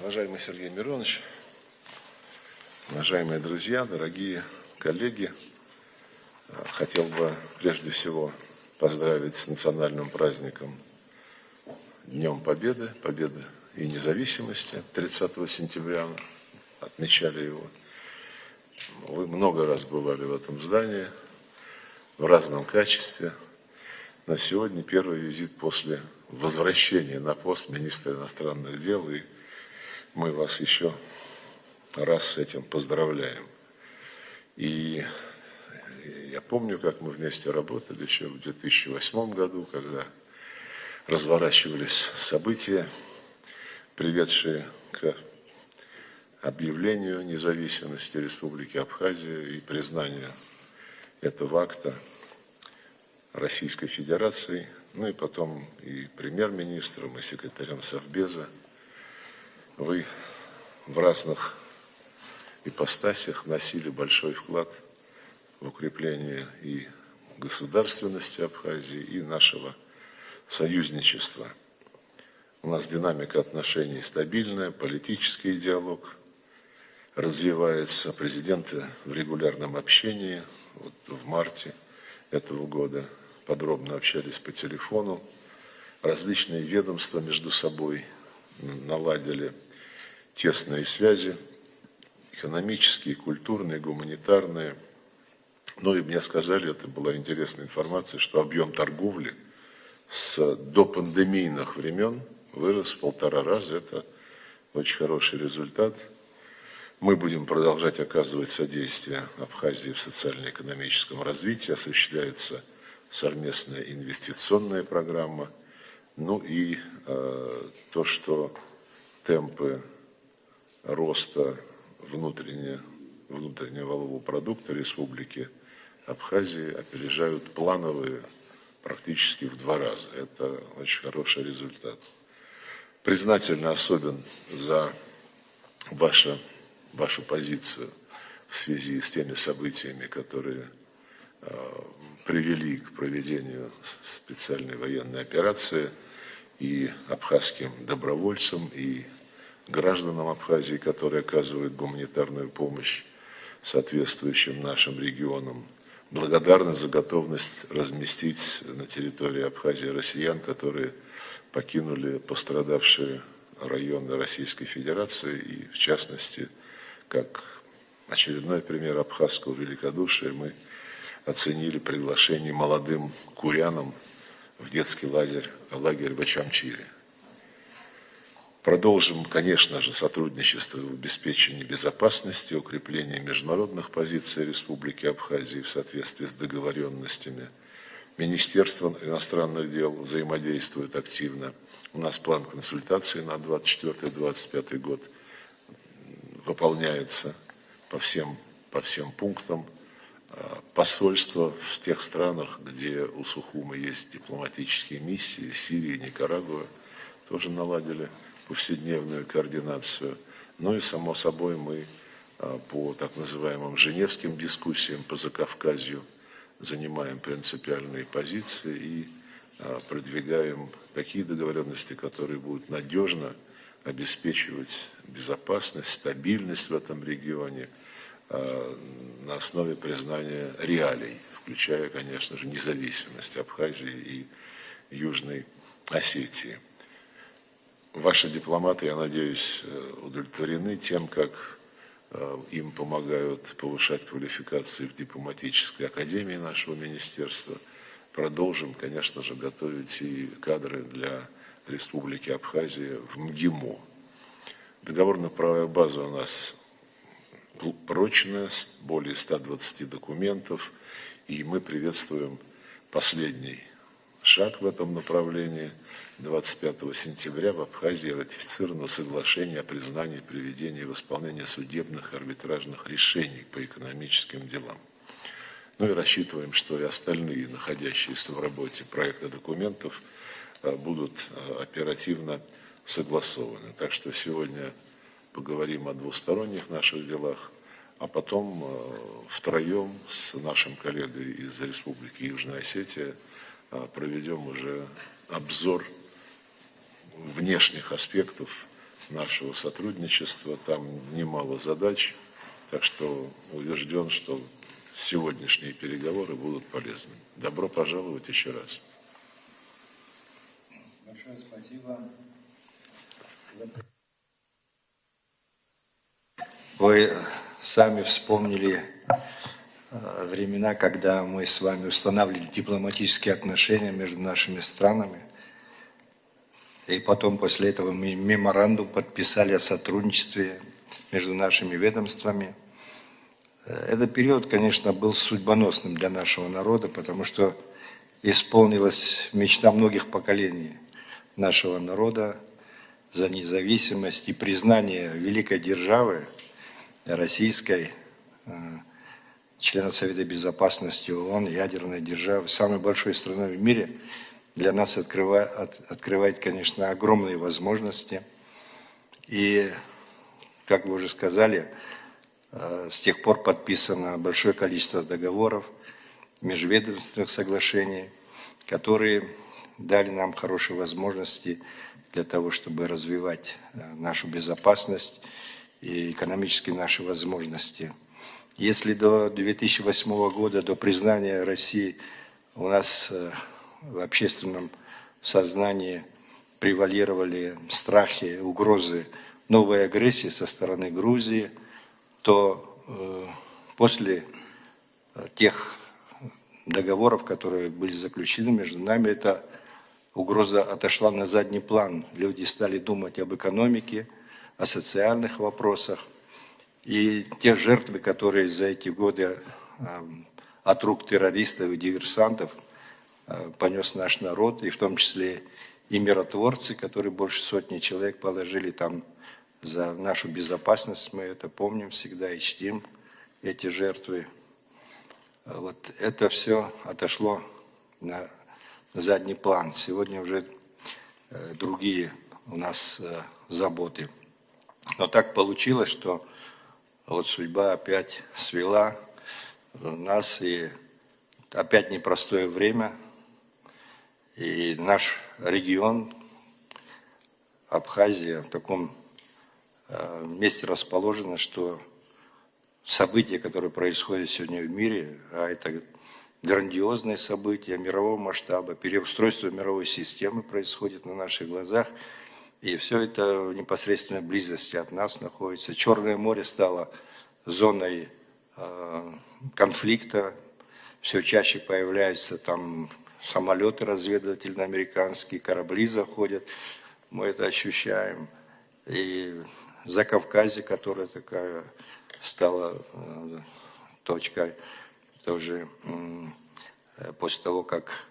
Уважаемый Сергей Миронович, уважаемые друзья, дорогие коллеги, хотел бы прежде всего поздравить с национальным праздником Днем Победы, Победы и независимости. 30 сентября отмечали его. Вы много раз бывали в этом здании, в разном качестве. Но сегодня первый визит после возвращения на пост министра иностранных дел, и мы вас еще раз с этим поздравляем. И я помню, как мы вместе работали еще в 2008 году, когда разворачивались события, приведшие к объявлению независимости Республики Абхазия и признанию этого акта Российской Федерации, ну и потом и премьер-министром, и секретарем Совбеза. Вы в разных ипостасях вносили большой вклад в укрепление и государственности Абхазии, и нашего союзничества. У нас динамика отношений стабильная, политический диалог развивается, президенты в регулярном общении. Вот в марте этого года подробно общались по телефону, различные ведомства между собой наладили тесные связи, экономические, культурные, гуманитарные. Ну и мне сказали, это была интересная информация, что объем торговли с допандемийных времен вырос в 1,5 раза. Это очень хороший результат. Мы будем продолжать оказывать содействие Абхазии в социально-экономическом развитии. Осуществляется совместная инвестиционная программа. Ну и то, что темпы роста внутреннего валового продукта Республики Абхазии опережают плановые практически в 2 раза. Это очень хороший результат. Признательно особен за вашу позицию в связи с теми событиями, которые привели к проведению специальной военной операции, и абхазским добровольцам, и гражданам Абхазии, которые оказывают гуманитарную помощь соответствующим нашим регионам. Благодарность за готовность разместить на территории Абхазии россиян, которые покинули пострадавшие районы Российской Федерации, и в частности, как очередной пример абхазского великодушия, мы оценили приглашение молодым курянам в детский лагерь в Ачамчире. Продолжим, конечно же, сотрудничество в обеспечении безопасности, укреплении международных позиций Республики Абхазии в соответствии с договоренностями. Министерство иностранных дел взаимодействует активно. У нас план консультаций на 2024-2025 год выполняется по всем пунктам. Посольства в тех странах, где у Сухума есть дипломатические миссии, Сирии, Никарагуа, тоже наладили повседневную координацию. Ну и, само собой, мы по так называемым женевским дискуссиям по Закавказью занимаем принципиальные позиции и продвигаем такие договоренности, которые будут надежно обеспечивать безопасность, стабильность в этом регионе на основе признания реалий, включая, конечно же, независимость Абхазии и Южной Осетии. Ваши дипломаты, я надеюсь, удовлетворены тем, как им помогают повышать квалификацию в дипломатической академии нашего министерства. Продолжим, конечно же, готовить и кадры для Республики Абхазия в МГИМО. Договорно-правовая база у нас прочная, более 120 документов, и мы приветствуем последний шаг в этом направлении. 25 сентября в Абхазии ратифицировано соглашение о признании и приведении в исполнение судебных и арбитражных решений по экономическим делам. Ну и рассчитываем, что и остальные, находящиеся в работе проекта документов, будут оперативно согласованы. Так что сегодня поговорим о двусторонних наших делах, а потом втроем с нашим коллегой из Республики Южная Осетия проведем уже обзор внешних аспектов нашего сотрудничества. Там немало задач, так что убежден, что сегодняшние переговоры будут полезны. Добро пожаловать еще раз. Большое спасибо. Вы сами вспомнили времена, когда мы с вами устанавливали дипломатические отношения между нашими странами. И потом после этого мы меморандум подписали о сотрудничестве между нашими ведомствами. Этот период, конечно, был судьбоносным для нашего народа, потому что исполнилась мечта многих поколений нашего народа за независимость и признание великой державы российской, члена Совета Безопасности ООН, ядерной державы, самой большой страной в мире, для нас открывает, конечно, огромные возможности. И, как вы уже сказали, с тех пор подписано большое количество договоров, межведомственных соглашений, которые дали нам хорошие возможности для того, чтобы развивать нашу безопасность и экономические наши возможности. Если до 2008 года, до признания России, у нас в общественном сознании превалировали страхи, угрозы новой агрессии со стороны Грузии, то после тех договоров, которые были заключены между нами, эта угроза отошла на задний план. Люди стали думать об экономике, о социальных вопросах. И те жертвы, которые за эти годы от рук террористов и диверсантов понес наш народ, и в том числе и миротворцы, которые больше сотни человек положили там за нашу безопасность, мы это помним всегда и чтим эти жертвы. Вот это все отошло на задний план. Сегодня уже другие у нас заботы. Но так получилось, что вот судьба опять свела нас, и опять непростое время. И наш регион, Абхазия, в таком месте расположено, что события, которые происходят сегодня в мире, а это грандиозные события мирового масштаба, переустройство мировой системы происходит на наших глазах, и все это в непосредственной близости от нас находится. Черное море стало зоной конфликта, все чаще появляются там самолеты разведывательные американские, корабли заходят, мы это ощущаем. И Закавказье, которая такая стала точкой тоже после того, как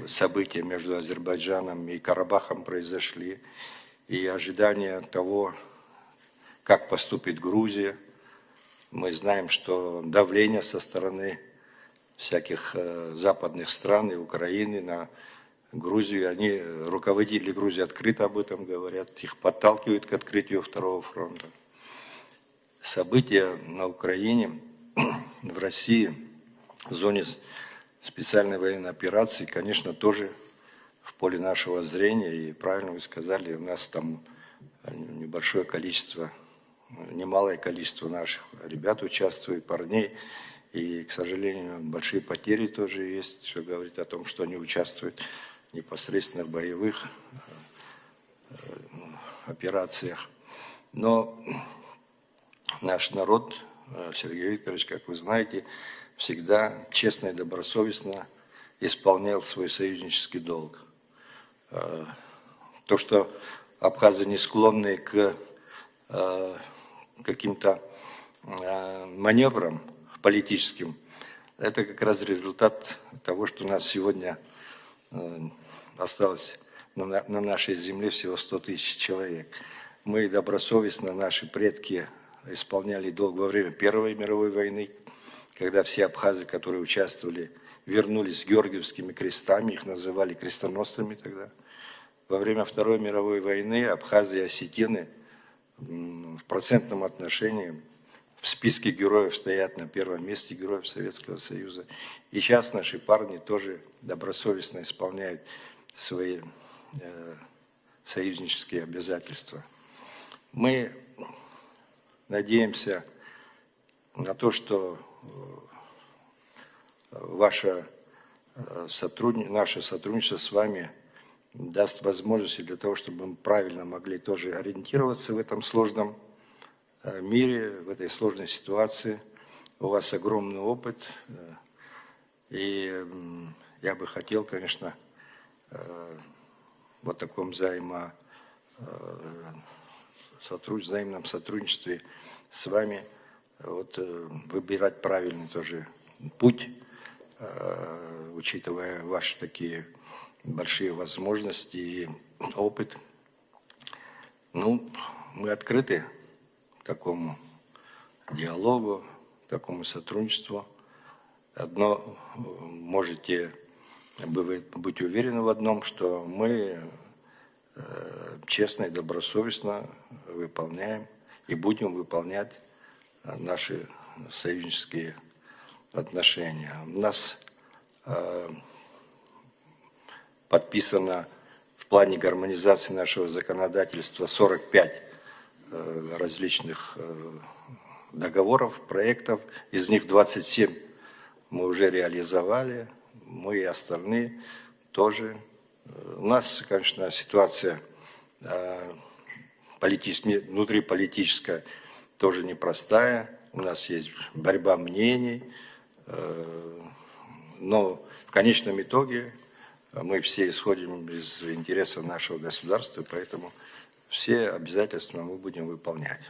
события между Азербайджаном и Карабахом произошли, и ожидание того, как поступит Грузия. Мы знаем, что давление со стороны всяких западных стран и Украины на Грузию, они, руководители Грузии открыто об этом говорят, их подталкивают к открытию второго фронта. События на Украине, в России, в зоне специальной военной операции, конечно, тоже в поле нашего зрения. И правильно вы сказали, у нас там небольшое количество, немалое количество наших ребят участвует, парней. И, к сожалению, большие потери тоже есть. Все говорит о том, что они участвуют непосредственно в боевых операциях. Но наш народ, Сергей Викторович, как вы знаете, всегда честно и добросовестно исполнял свой союзнический долг. То, что абхазы не склонны к каким-то маневрам политическим, это как раз результат того, что у нас сегодня осталось на нашей земле всего 100 тысяч человек. Мы добросовестно, наши предки исполняли долг во время Первой мировой войны, когда все абхазы, которые участвовали, вернулись с георгиевскими крестами, их называли крестоносцами тогда. Во время Второй мировой войны абхазы и осетины в процентном отношении в списке героев стоят на первом месте героев Советского Союза. И сейчас наши парни тоже добросовестно исполняют свои союзнические обязательства. Мы надеемся на то, что наше сотрудничество с вами даст возможности для того, чтобы мы правильно могли тоже ориентироваться в этом сложном мире, в этой сложной ситуации. У вас огромный опыт, и я бы хотел, конечно, в таком взаимном сотрудничестве с вами выбирать правильный тоже путь, учитывая ваши такие большие возможности и опыт. Мы открыты к такому диалогу, к такому сотрудничеству. Одно можете быть уверены в одном, что мы честно и добросовестно выполняем и будем выполнять наши союзнические отношения. У нас подписано в плане гармонизации нашего законодательства 45 различных договоров, проектов. Из них 27 мы уже реализовали, мы и остальные тоже. У нас, конечно, ситуация внутриполитическая тоже непростая. У нас есть борьба мнений, но в конечном итоге мы все исходим из интересов нашего государства, поэтому все обязательства мы будем выполнять.